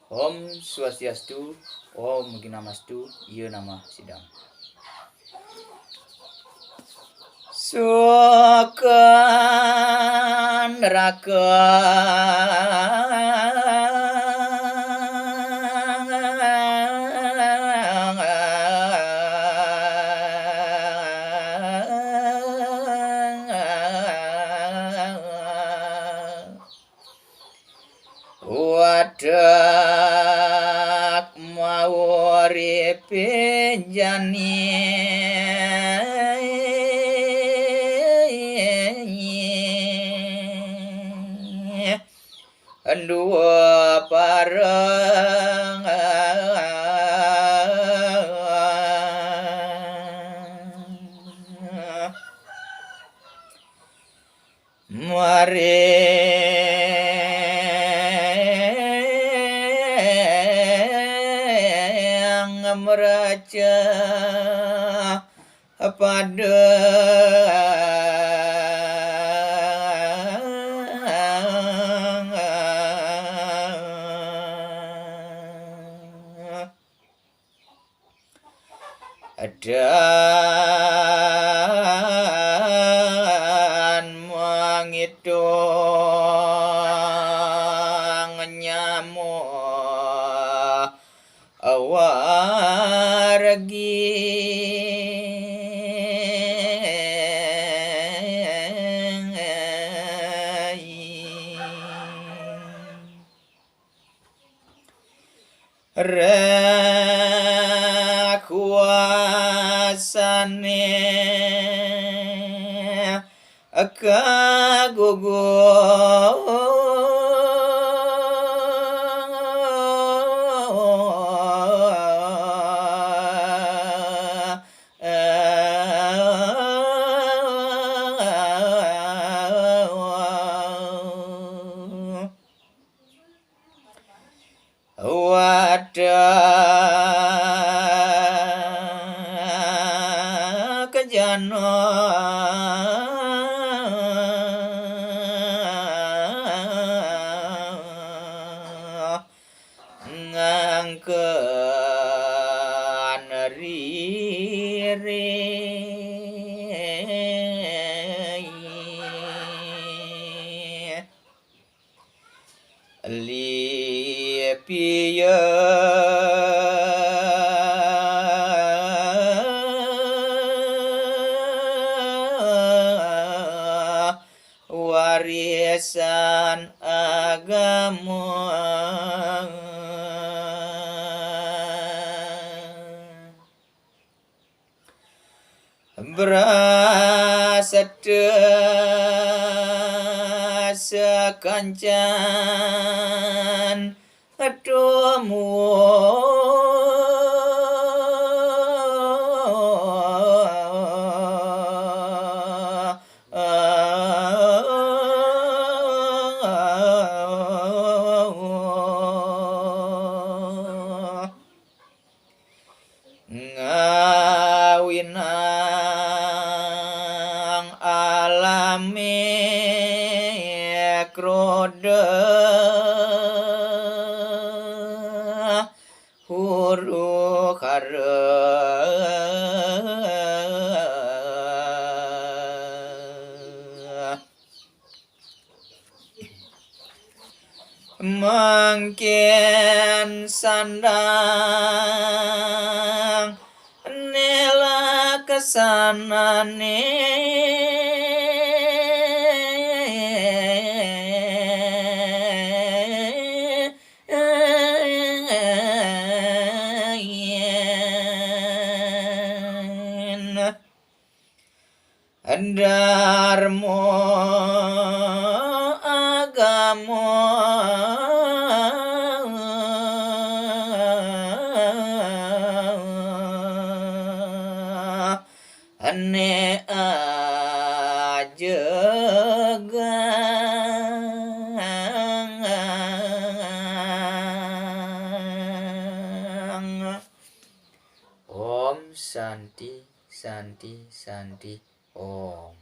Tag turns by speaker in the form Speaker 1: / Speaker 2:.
Speaker 1: Om Swastiastu, Om Ginamastu, Ieu nama sidang. Sukan neraka wadak mauripe jani dua parang mari meraca pada dan menghitung nyamuk awargi kuasane wadah kejano ngangkeun riri lipieu warisan agama brasedaya sekancan adomu ngawinang alami kroda huru kara mangkin sandang nela kesanane dharma agama ane ajegang. Om Santi Santi Santi Om.